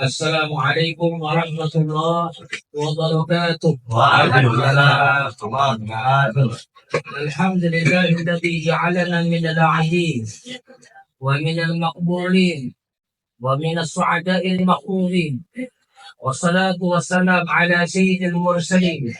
Assalamualaikum warahmatullahi wabarakatuh. Waalaikumsalam warahmatullahi wabarakatuh. Alhamdulillahilladzi ja'alana minal 'abidin wa minal maqbulin wa minas su'ada'il maqbulin. Wassalatu wassalam ala sayyidil mursalin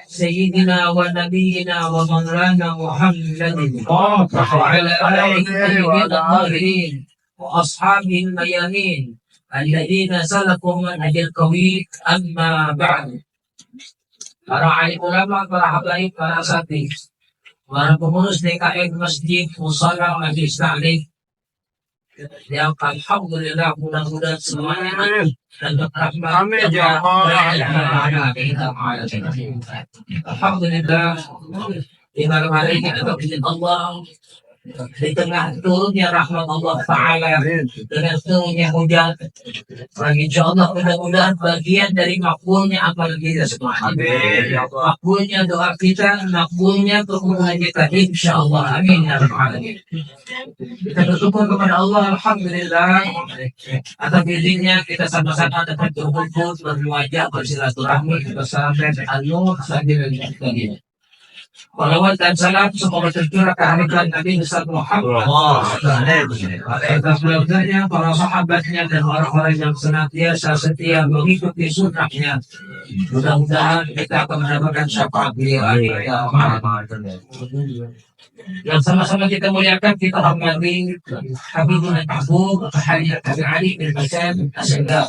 sayyidina wa nabiyyina wa maulana Muhammadin wa ala alihi wa tahirin wa ashabihil mayamin alladzina salaku manhajal qawim. Amma ba'd. Para alim ulama, para habaib, para asatid, para pengurus DKM Masjid Musala Majlis Ta'lim, yang alhamdulillah mudah-mudahan semuanya dan rahmat alhamdulillah di malam hari ini kita izin Allah di tengah turunnya rahmat Allah Ta'ala dengan turunnya hujan. Insyaallah mudah-mudahan bagian dari makbulnya amal kita semua. Makbulnya doa kita, makbulnya permohonan kita, insyaallah. Amin ya rabbal alamin. Kita bersyukur kepada Allah, alhamdulillah. Atas izinnya kita sama-sama dapat berkumpul, berwajah, bersilaturahmi, bersama An-Nur sambil menjadi. Salawat dan salam semoga tercurah ke hadirat Nabi besar Muhammad, atas keluarganya, para sahabatnya, dan orang-orang yang senantiasa setia mengikuti sunnahnya. Mudah-mudahan kita akan mendapatkan syafaat beliau. Yang sama-sama kita muliakan, kita hormati Habibul Mahbub Habib Ali bin Hasan As-Sandar.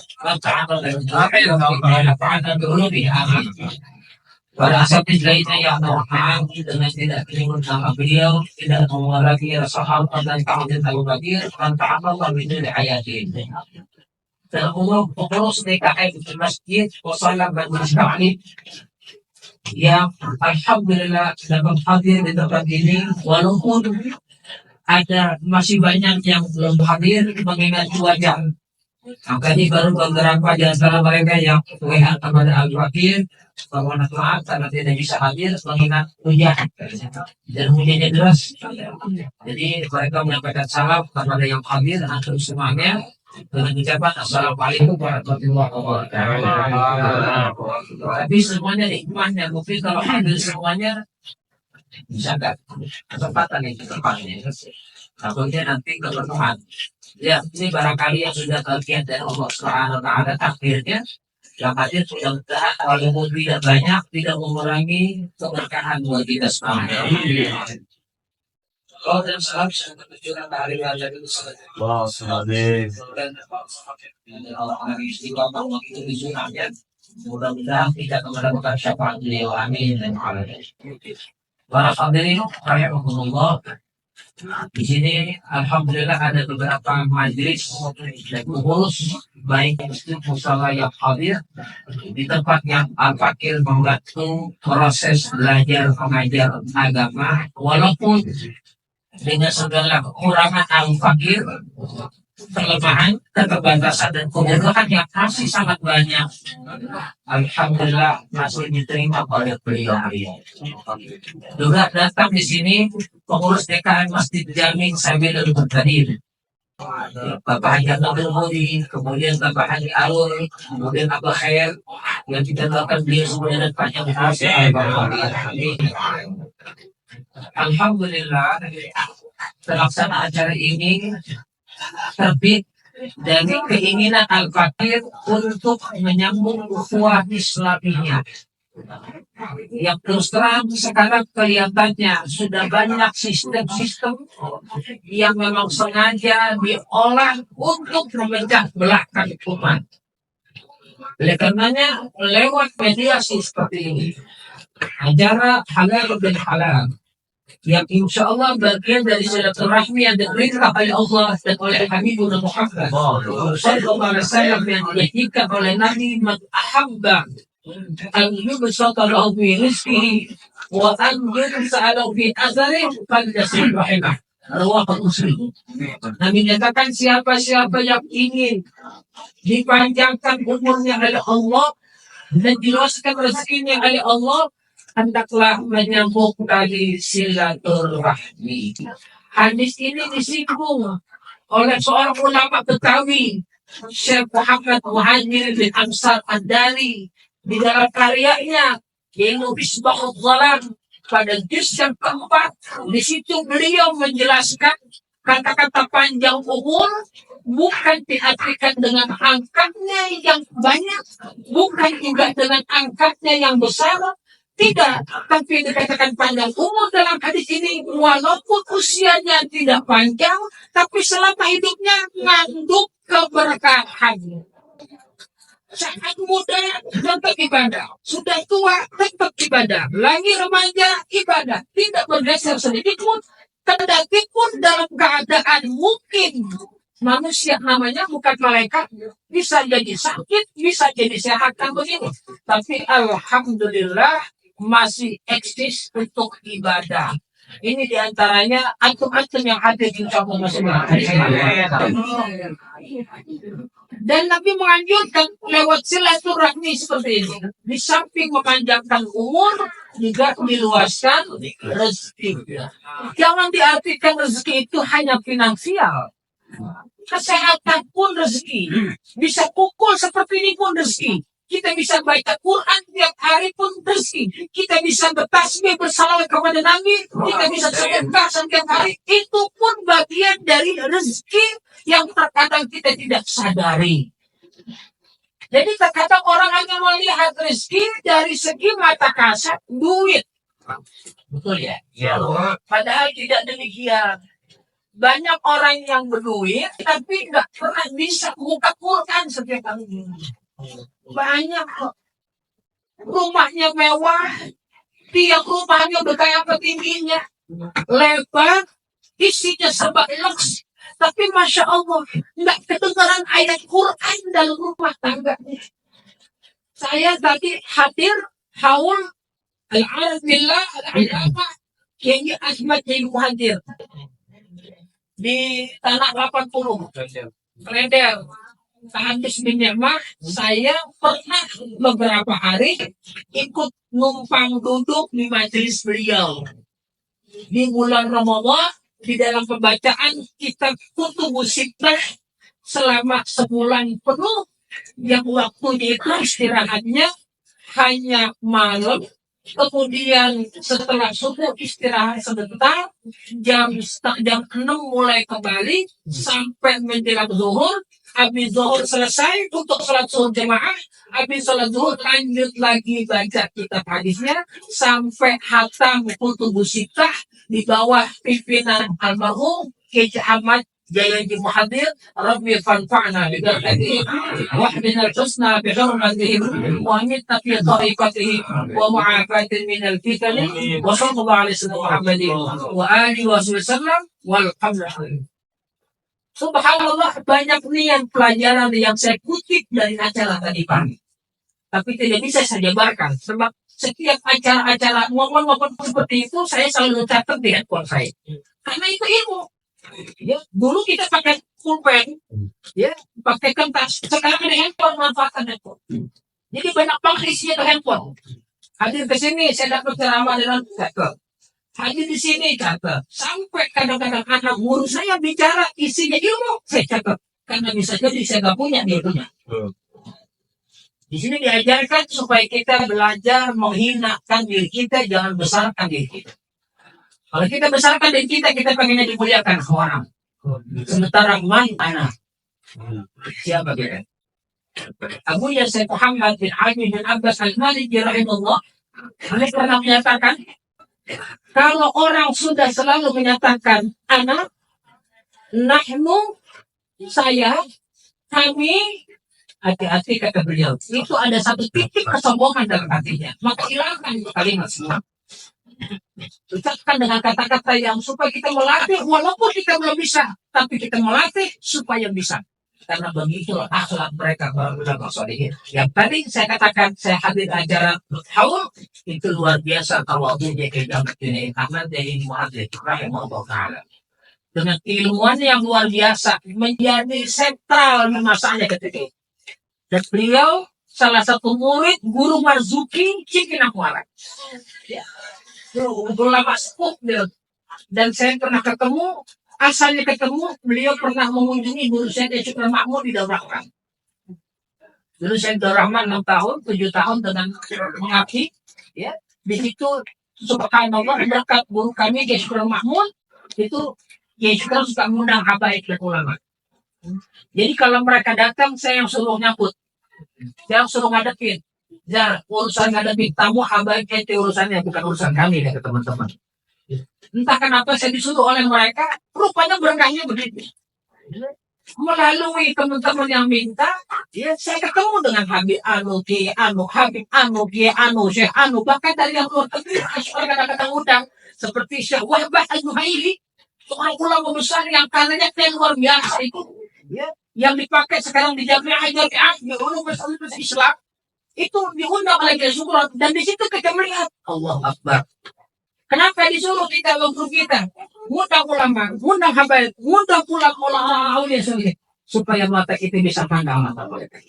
Para asatidz lainnya yang berhak dengan tidak menyebut nama beliau, tidak mengulangi sahabat dan kaum Abu Bakar, dan ta'amallah bidul hayatin. Dan Allah pengurus DKM Masjid Musala Majlis Ta'lim yang alhamdulillah dapat hadir di tempat ini, walaupun ada masih banyak yang belum hadir mengingat wajah. Tadi baru beberapa di antara mereka yang WA kepada Abu Bakar, mohon maaf karena tidak bisa hadir mengingat hujan dan hujannya deras. Jadi mereka menyampaikan salam kepada yang hadir antum semuanya dengan ucapan assalamualaikum warahmatullahi wabarakatuh. Tapi semuanya hikmahnya, mungkin kalau hadir semuanya bisa nggak kesempatan yang tempatnya. Takutnya nanti kepenuhan. Ya, ini barangkali yang sudah bagian dari Allah Subhanahu wa Ta'ala takdirnya. Yang hadir mudah-mudahan walaupun tidak banyak, tidak mengurangi keberkahan buat kita semua. Kalau dalam salam saya bertujuan dari Allah itu dan Allah istiqamah itu disunahnya. Mudah-mudahan tidak mendapatkan syafaat beliau. Amin. Para hadirin rahimakumullah. Di sini alhamdulillah ada beberapa majelis dan pengurus baik itu musala yang hadir di tempat yang Al-Fakir membantu proses belajar mengajar agama, walaupun dengan segala kekurangan Al-Fakir, kelemahan, keterbatasan dan kebutuhan yang masih sangat banyak, alhamdulillah masih diterima oleh beliau. Juga datang di sini pengurus DKM Masjid Jamin sambil berhadir. Bapak Haji Abdul Mudi, kemudian Bapak Haji Alur, kemudian Abah Khair, yang kita doakan beliau semuanya dan panjang umur. Alhamdulillah terlaksana acara ini terbit dari keinginan Al-Fakir untuk menyambung ukhuwah Islamiyah. Yang terus terang sekarang kelihatannya sudah banyak sistem-sistem yang memang sengaja diolah untuk memecah belahkan umat. Oleh karenanya lewat mediasi seperti ini, acara halal dan halal yang insya Allah bagian dari silaturahmi yang diberikan oleh Allah dan oleh Habibur Muhammad sallallahu alaihi wasallam yang dijanjikan oleh Nabi man ahabba an yubsata lahu fi rizqihi wa an yunsa lahu fi atharihi falyasil rahimah. Rawahu Muslim. Nabi menyatakan siapa-siapa yang ingin dipanjangkan umurnya oleh Allah dan diluaskan rezekinya oleh Allah, hendaklah menyambung tali silaturahmi. Hadis ini disinggung oleh seorang ulama Betawi Syekh Muhammad Muhajir bin Ansar Ad-Dari di dalam karyanya yaitu Misbahul Zalam pada juz yang keempat, di situ beliau menjelaskan kata-kata panjang umur bukan diartikan dengan angkanya yang banyak, bukan juga dengan angkanya yang besar, tidak, tapi dikatakan panjang umur dalam hadis ini walaupun usianya tidak panjang, tapi selama hidupnya mengandung keberkahan. Sangat muda tetap ibadah, sudah tua tetap ibadah, lagi remaja ibadah, tidak bergeser sedikit pun, kendati pun dalam keadaan mungkin manusia namanya bukan malaikat, bisa jadi sakit, bisa jadi sehat kan begini, tapi alhamdulillah masih eksis untuk ibadah. Ini diantaranya antum-antum yang hadir di kampung masing-masing. Dan Nabi menganjurkan lewat silaturahmi seperti ini. Di samping memanjangkan umur, juga diluaskan rezeki. Jangan diartikan rezeki itu hanya finansial. Kesehatan pun rezeki. Bisa pukul seperti ini pun rezeki. Kita bisa baca Quran tiap hari pun rezeki. Kita bisa bertasbih bersalawat kepada Nabi. Kita bisa sedekah setiap hari. Itu pun bagian dari rezeki yang terkadang kita tidak sadari. Jadi terkadang orang hanya melihat rezeki dari segi mata kasat, duit. Betul ya? Ya. Padahal tidak demikian. Banyak orang yang berduit, tapi nggak pernah bisa buka Quran setiap hari. Banyak kok. Rumahnya mewah, tiap rumahnya udah kayak petingginya, lebar, isinya serba lux. Tapi Masya Allah, nggak kedengaran ayat Quran dalam rumah tangganya. Saya tadi hadir haul al-arab billah al-alama Kiai Ahmad Kiai Muhajir di tanah 80 Klender. Habis Ni'mah, saya pernah beberapa hari ikut numpang duduk di majelis beliau. Di bulan Ramadan, di dalam pembacaan kitab Kutubus Sittah selama sebulan penuh, yang waktunya itu istirahatnya hanya malam, kemudian setelah subuh istirahat sebentar, jam 6 mulai kembali sampai menjelang zuhur. Habis zuhur selesai untuk sholat zuhur jemaah, habis sholat zuhur lanjut lagi baca kitab hadisnya sampai hatam Kutubus Sittah di bawah pimpinan almarhum Kiai Ahmad Jayaji Muhadir. Rabbi fanfa'na bibarakatihi wahdina al-husna bi hurmatihi wa amitna fi tariqatihi wa mu'afatin min al-fitani wa sallallahu alaihi wasallam Muhammadin wa alihi wa sallam walhamdulillah. Subhanallah, banyak nih yang pelajaran yang saya kutip dari acara tadi pagi. Tapi tidak bisa saya jabarkan. Sebab setiap acara-acara momen-momen seperti itu, saya selalu catat di handphone saya. Karena itu ilmu. Ya, dulu kita pakai pulpen, ya, pakai kertas. Sekarang ada handphone, manfaatkan handphone. Jadi banyak banget isinya ke handphone. Hadir ke sini, saya dapat ceramah dengan catat. Hadir di sini catat. Sampai kadang-kadang anak guru saya bicara isinya ilmu, saya catat. Karena bisa jadi saya nggak punya, dia punya. Di sini diajarkan supaya kita belajar menghinakan diri kita, jangan besarkan diri kita. Kalau kita besarkan diri kita pengennya dimuliakan ke orang. Sementara mana? Siapa kita? Abu Yasir Muhammad bin Ali bin Abbas al-Maliki rahimahullah, mereka pernah menyatakan, kalau orang sudah selalu menyatakan anak, nahnu, saya, kami, hati-hati kata beliau. Itu ada satu titik kesombongan dalam hatinya. Maka hilangkan kalimat semua. Ucapkan dengan kata-kata yang supaya kita melatih, walaupun kita belum bisa, tapi kita melatih supaya bisa. Karena begitu akhlak mereka ulama sholihin. Yang tadi saya katakan, saya hadir acara haul itu luar biasa kalau dia kejabat ini karena dari Muhammad rahimahullah taala dengan ilmuwan yang luar biasa menjadi sentral masanya ketika itu. Dan beliau salah satu murid guru Marzuki Cipinang Muara. Ya. Ulama sepuh dia. Dan saya pernah ketemu asalnya ketemu, beliau pernah mengunjungi Guru Syed Syukran Makmur di Darul Rahman. Dulu saya Darul Rahman 6 tahun, 7 tahun dengan mengabdi. Ya, di situ subhanallah berkat guru kami Kiai Syukran Makmur itu Kiai Syukran suka mengundang habaib dan ulama. Jadi kalau mereka datang, saya yang suruh nyambut, saya yang suruh ngadepin. Ya, urusan ngadepin tamu habaib itu urusannya, bukan urusan kami ya teman-teman. Entah kenapa saya disuruh oleh mereka, rupanya berkahnya begitu. Melalui teman-teman yang minta, ya saya ketemu dengan Habib Anu, Kiai Anu, Habib Anu, Kiai Anu, Syekh Anu, bahkan dari yang luar negeri, asyik kata-kata undang, seperti Syekh Wahbah Al-Zuhaili, seorang ulama besar yang karyanya luar biasa itu, ya, yang dipakai sekarang di Jamiah di Universitas Islam, itu diundang oleh Kiai Syukran, dan di situ kita melihat Allah Akbar. Kenapa disuruh kita untuk kita? Ngundang ulama, ngundang habaib, ngundang pula orang aulia supaya mata kita bisa pandang mata mereka.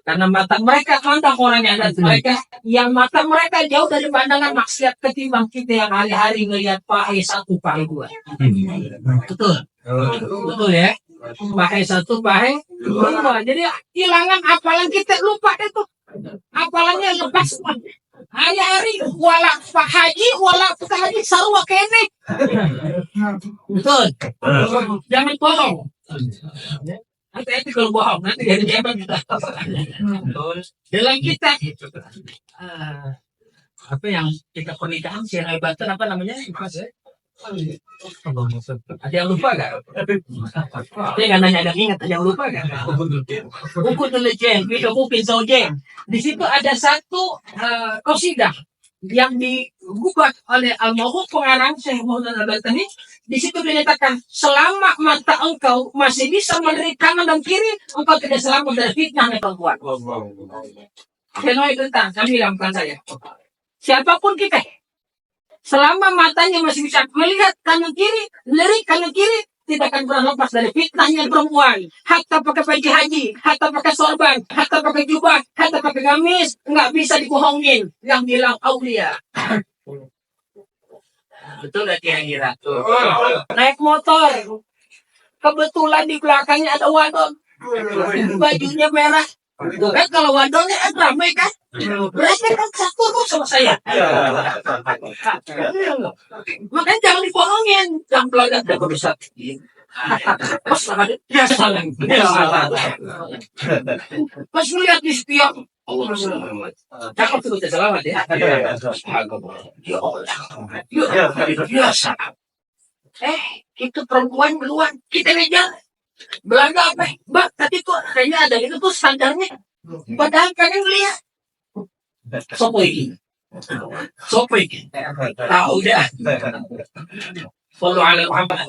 Karena mata mereka pandang orangnya dan mereka yang mata mereka jauh dari pandangan maksiat ketimbang kita yang hari-hari melihat pahe 1, pahe 2. Betul. Betul ya. Pahe 1, pahe 2. Jadi hilangan hafalan kita lupa itu. Hafalannya lepas. Hari-hari wala Pak Haji, wala Pak Haji sarwa kene. Betul. Jangan bohong. Hati-hati kalau bohong, nanti jadi hebat kita. Dalam kita apa yang kita pernikahan si hebatan apa namanya? Ada yang lupa gak? Saya nggak nanya, ada yang ingat, ada yang lupa gak? Buku intelijen, video buku intelijen. Di situ ada satu qasidah yang digugat oleh almarhum pengarang Syekh Muhammad Al-Batani. Di situ dinyatakan, selama mata engkau masih bisa melihat kanan dan kiri, engkau tidak selamat dari fitnah dan perempuan. Kenapa itu tentang kami bilang, bukan saya. Siapapun kita, selama matanya masih bisa melihat kanan kiri, lirik kanan kiri, tidak akan pernah lepas dari fitnahnya perempuan. Hatta pakai baju haji, hatta pakai sorban, hatta pakai jubah, hatta pakai gamis, nggak bisa dibohongin. Yang bilang aulia. Betul gak kira-kira? Naik motor, kebetulan di belakangnya ada wadon, bajunya merah. Kan kalau wadonnya ramai kan? Berarti kan satu sama saya. Makanya jangan dibohongin. Jangan pelanggan dapat bisa. Pas dia salah. Pas melihat di setiap cakap itu bisa selamat ya. Ya Allah. Biasa. Itu perempuan keluar. Kita ngejar. Belanda apa? Mbak, tadi tuh kayaknya ada itu tuh standarnya. Padahal kalian lihat. Sopoy. Tahu dah. Follow ala Muhammad.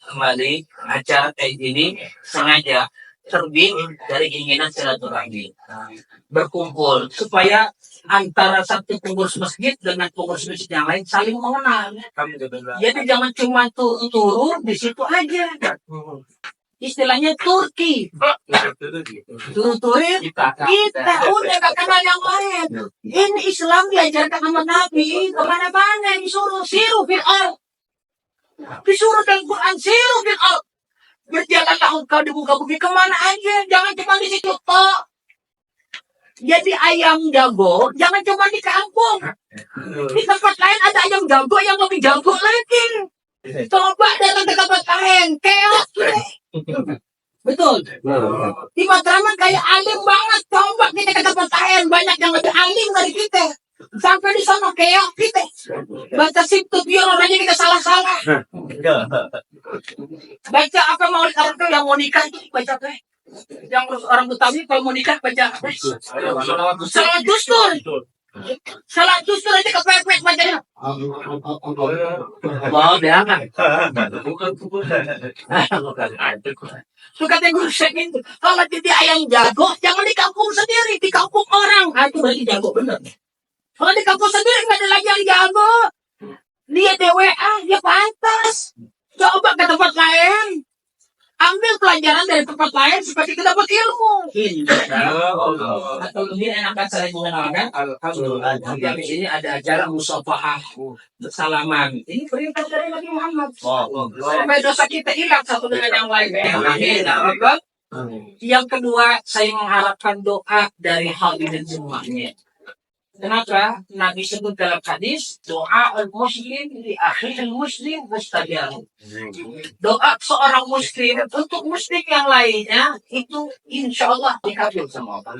Kembali acara kayak gini sengaja terbit dari keinginan silaturahmi berkumpul supaya antara satu pengurus masjid dengan pengurus masjid yang lain saling mengenal. Jadi jangan cuma turun di situ aja. Istilahnya Turki. Turun-turun kita udah gak kenal yang lain. Ini Islam diajarkan sama Nabi kemana-mana disuruh siru fil ardh. Disuruh dalam Quran siru fil ardh. Berjalanlah engkau di muka bumi kemana aja, jangan cuma di situ toh. Jadi ayam jago jangan cuma di kampung. Di tempat lain ada ayam jago yang lebih jago lagi. Coba datang ke tempat lain, keok. Betul. Di Matraman kayak alim banget. Coba kita ke tempat lain, banyak yang lebih alim dari kita. Sampai di sana keok kita. Baca situ biar aja kita salah-salah. Baca apa mau orang yang mau nikah itu baca teh. Yang orang Betawi kalau mau nikah baca salat dustur. Salat dustur aja kepepet bacanya. Mau dia kan? Suka tengok segini. Kalau jadi ayam jago, jangan di kampung sendiri, di kampung orang. Itu berarti jago bener. Kalau di kampung sendiri nggak ada lagi yang jago. Dia DWA, dia pantas. Coba ke tempat lain. Ambil pelajaran dari tempat lain supaya kita dapat ilmu. Atau lebih enakan saya mengenalkan. Alhamdulillah. Di sini ada acara musafahah, bersalaman. Ini perintah dari Nabi Muhammad. Supaya dosa kita hilang satu dengan yang lain. Amin. Ya Rabbal. Yang kedua, saya mengharapkan doa dari hadirin semuanya. Kenapa? Nabi sebut dalam hadis, doa al-muslim di akhir muslim mustajab. Doa seorang muslim untuk muslim yang lainnya itu insya Allah dikabul sama Allah.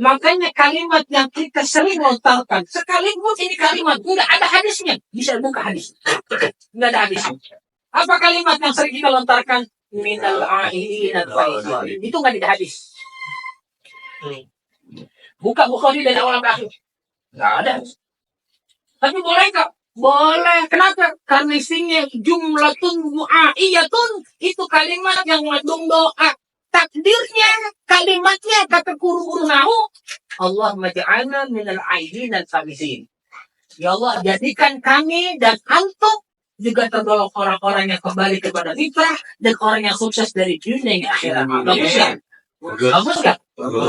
Makanya kalimat yang kita sering lontarkan, sekalipun ini kalimat nggak ada hadisnya, bisa buka hadis, nggak ada hadisnya. Apa kalimat yang sering kita lontarkan? Minal a'in al-faizin. Itu nggak ada hadis. Buka Bukhari dari awal sampai akhir. Nggak ada. Tapi boleh nggak? Boleh. Kenapa? Karena isinya jumlatun mu'aiyatun. Itu kalimat yang mengandung doa. Takdirnya, kalimatnya, kata guru-guru nahu. Allah maja'ana minal aidin al-faizin. Ya Allah, jadikan kami dan antum juga tergolong orang-orang yang kembali kepada fitrah dan orang yang sukses dari dunia yang akhirat. Bagus kan? Bagus kan?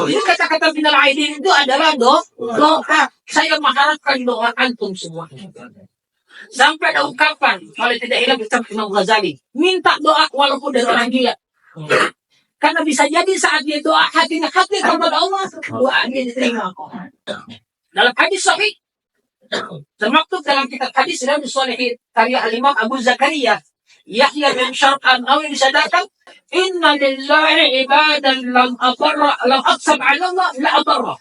Ini kata-kata minal aidin itu adalah doa. Saya mengharapkan doa antum semua. Sampai ada ungkapan, kalau tidak hilang kita Imam Ghazali, minta doa walaupun dari orang gila. Karena bisa jadi saat dia doa hatinya hati kepada Allah, doanya diterima. Dalam hadis sahih, termaktub dalam kitab hadis Riyadhus Shalihin karya Al-Imam Abu Zakaria Yahya bin Syarq an-Nawawi disadakan, inna lillahi ibadan lam aqsam 'ala Allah la atarra.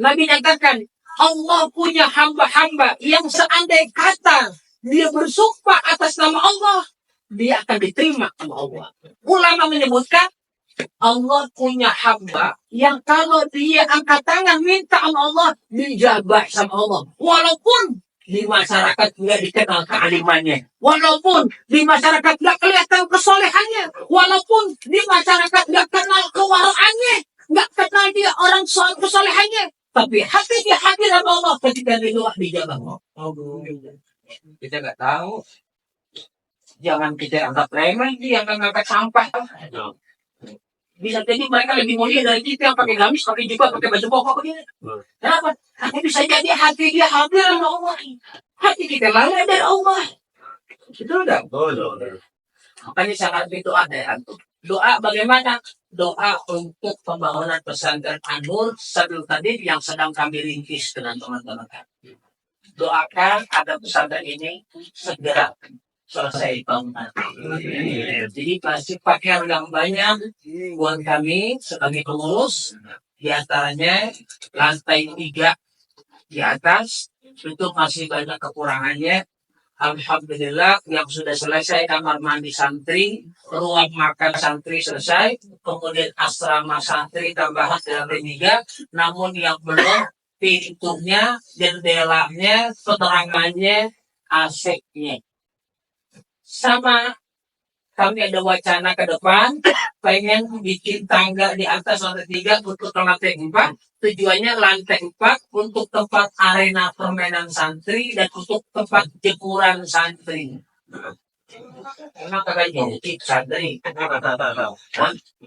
Nabi nyatakan, Allah punya hamba-hamba yang seandai kata dia bersumpah atas nama Allah, dia akan diterima sama Allah. Ulama menyebutkan, Allah punya hamba yang kalau dia angkat tangan minta sama Allah, dijabah sama Allah. Walaupun di masyarakat nggak dikenal kealimannya, walaupun di masyarakat nggak kelihatan kesolehannya, walaupun di masyarakat nggak kenal kewaraannya, nggak kenal dia orang soal kesolehannya, tapi hati dia hadir sama Allah ketika dia doa dijabah. Kita nggak tahu. Jangan kita anggap remeh dia yang ngangkat sampah. Bisa jadi mereka lebih mulia dari kita yang pakai gamis, pakai jubah, pakai baju koko begini. Kenapa? Tapi bisa jadi hati dia hadir sama Allah. Hati kita lalai dari Allah. Betul enggak? Makanya sangat doa dari antum. Doa bagaimana? Doa untuk pembangunan pesantren An-Nur Sadul Tadib yang sedang kami rintis dengan teman-teman kami. Doakan agar pesantren ini segera selesai bangunan. Jadi pasti pakaian yang banyak buat kami sebagai pengurus, di antaranya lantai 3 di atas itu masih banyak kekurangannya. Alhamdulillah yang sudah selesai kamar mandi santri, ruang makan santri selesai, kemudian asrama santri tambahan di lantai 3, namun yang belum pintunya, jendelanya, penerangannya, AC-nya. Sama kami ada wacana ke depan pengen bikin tangga di atas lantai 3 untuk ke lantai 4. Tujuannya lantai 4 untuk tempat arena permainan santri dan untuk tempat jemuran santri. Emang kagak nyuci santri.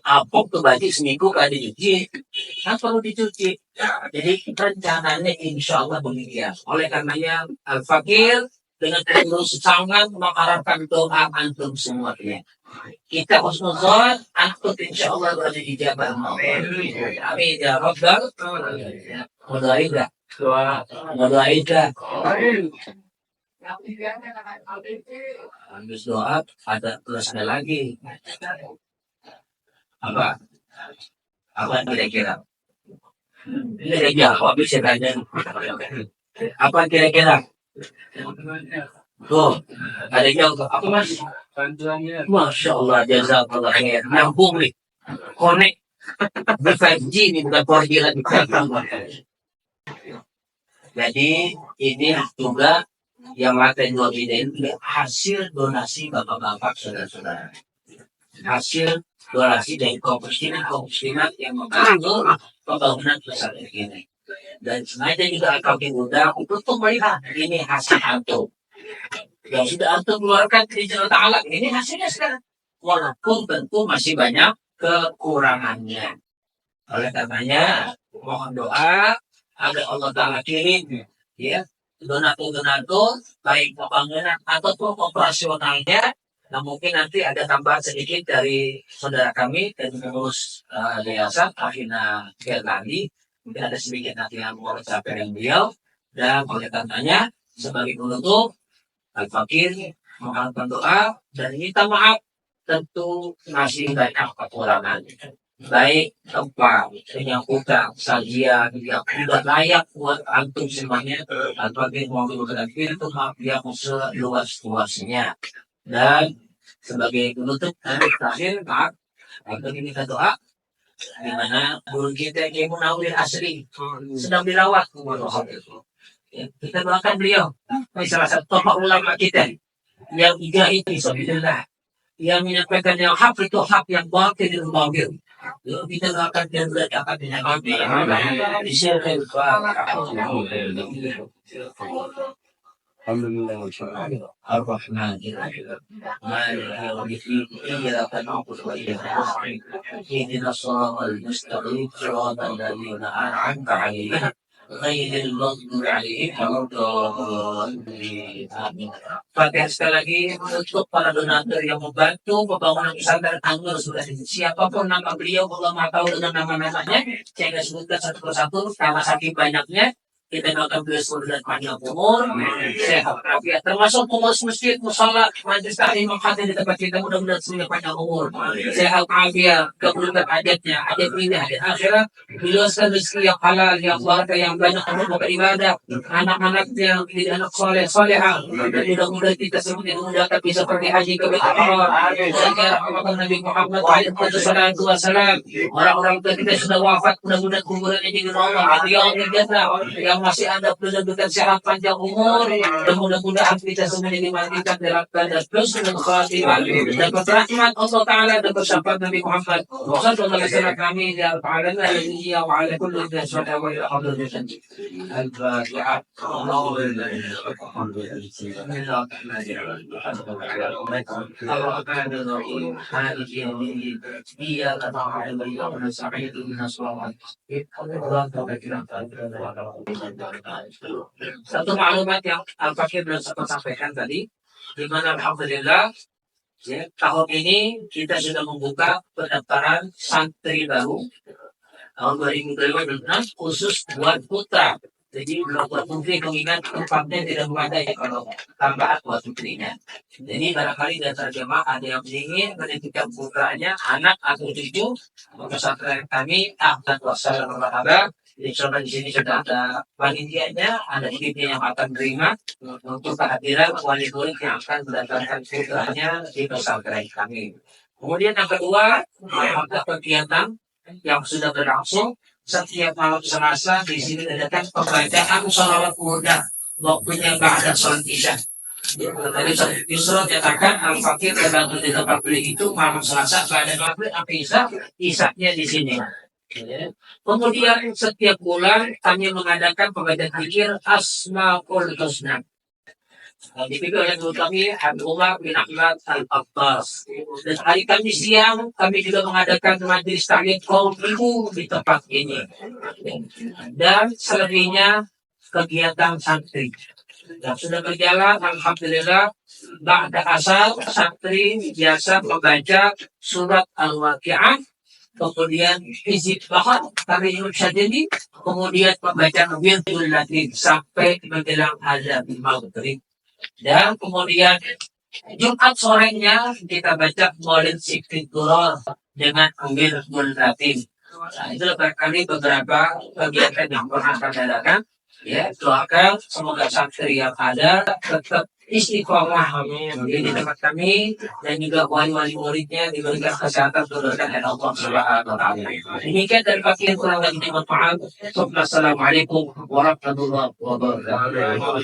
Apok tuh baju seminggu gak dicuci, kan perlu dicuci. Jadi rencananya insya Allah demikian. Oleh karenanya Al-Fakir dengan terus sangat mengharapkan doa antum semuanya. Kita husnuzon, antum insya Allah berada di dijabah. Amin ya Rabbal. Mau doain gak? Mau doain gak? Habis doa ada tulisnya lagi. Apa kira-kira? Ini ada jawab bisa tanya. Apa kira-kira? Tuh, ada yang apa mas? Masya Allah, jazakallah khair. Nyambung nih, connect. Ber-5G nih, bukan 4G lagi. Jadi ini juga yang lantai 2 ini hasil donasi bapak-bapak saudara-saudara. Hasil donasi dari kaum muslimat yang membantu pembangunan pesantren ini. Dan sengaja juga kami undang untuk melihat ini hasil antum yang sudah antum keluarkan di Jalan Ta'ala. Ini hasilnya sekarang. walaupun tentu masih banyak kekurangannya. Oleh karenanya, mohon doa agar Allah Ta'ala kirim ya donatur-donatur baik pembangunan ataupun operasionalnya. Nah mungkin nanti ada tambahan sedikit dari saudara kami dan pengurus yayasan Afina Gerlandi. Mungkin ada sedikit nanti yang mau sampaikan beliau. Dan oleh karenanya sebagai penutup Al-Fakir mohon doa dan minta maaf, tentu masih banyak kekurangan. Baik tempat penyambutan sajian yang tidak layak buat antum semuanya, Al-Fakir mohon itu maaf yang seluas-luasnya. Dan sebagai penutup dan terakhir maaf untuk minta doa di mana guru kita Kiai Munawir Asri sedang dirawat. Ya, kita doakan beliau salah satu tokoh ulama kita yang mujahid fisabilillah, yang menyampaikan yang hak itu hak, yang batil itu batil. Kita doakan dia akan dinyatakan di sini. Alhamdulillah. Ar-Rahman Ar-Rahim. Malik yawmiddin. Iyyaka na'budu wa iyyaka nasta'in. Ihdinas siratal mustaqim. Shiratal ladzina an'amta 'alaihim ghairil maghdubi 'alaihim waladdallin. Amin. Fatihah sekali lagi untuk para donatur yang membantu pembangunan pesantren An-Nur sudah siapapun nama beliau, Allah Maha tahu dengan nama-namanya. Saya nggak sebutkan satu persatu karena saking banyaknya. Kita doakan beliau semoga panjang umur, sehat walafiat, termasuk pengurus masjid, musala, majelis taklim, menghadir di tempat kita, mudah-mudahan semoga panjang umur, sehat walafiat, kebutuhan hajatnya, hajat ini, hajat akhirat, diluaskan rezeki yang halal, yang barokah, yang banyak untuk beribadah, anak-anaknya menjadi anak soleh, solehah, dan mudah-mudahan kita semua dimudahkan bisa pergi haji ke Baitul Haram, dan rahmatan Nabi Muhammad SAW, orang-orang tua kita sudah wafat, mudah-mudahan kuburannya jadi Allah, yang yang masih ada pendudukan sehat panjang umur, dan mudah-mudahan kita semua dimandikan dalam keadaan husnul khatimah, dapat rahmat Allah Ta'ala dan bersyafaat Nabi Muhammad sallallahu alaihi wasallam. Kami ya Ta'ala alladhi wa ala kulli dzati wa ila hadratin al-Fatihah. Satu maklumat yang Al-Fakir belum sempat sampaikan tadi, di mana alhamdulillah ya, tahun ini kita sudah membuka pendaftaran santri baru tahun 2026 khusus buat putra. Jadi buat putri, mengingat tempatnya tidak memadai kalau tambahan buat putrinya. Jadi barangkali dari jemaah ada yang ingin menitipkan putranya, anak atau cucu, maka pesantren kami akan wassalamu warahmatullahi. Insya Allah di sini sudah ada panitianya, ada timnya yang akan terima untuk kehadiran wali murid yang akan mendatangkan putranya di pesantren kami. Kemudian yang kedua, ada kegiatan yang sudah berlangsung setiap malam Selasa di sini adakan pembacaan sholawat muda waktunya ba'da sholat isya. Tadi Yusro nyatakan Al-Fakir dan di tempat beli itu malam Selasa ba'da maghrib sampai isya-nya di sini. Kemudian setiap bulan kami mengadakan pembacaan zikir Asmaul Husna. Dipimpin oleh guru kami Habib Umar bin Ahmad Al-Abbas. Dan hari Kamis siang kami juga mengadakan majelis taklim kaum ibu di tempat ini. Dan selebihnya kegiatan santri yang sudah berjalan alhamdulillah. Ba'da asar santri biasa membaca surat Al-Waqi'ah, kemudian hizib bahar kami Syadili, kemudian pembacaan Wirdul Latin sampai menjelang azan maghrib. Dan kemudian Jumat sorenya kita baca Maulid Siktiqurah dengan Wirdul Latin. Nah, itu barangkali beberapa kegiatan yang pernah kami adakan. Ya, doakan semoga santri yang ada tetap istiqomah di tempat kami dan juga wali-wali muridnya diberikan kesehatan dan Allah Subhanahu wa taala. Demikian dari bagian kurang lebih bermanfaat. Assalamualaikum warahmatullahi wabarakatuh.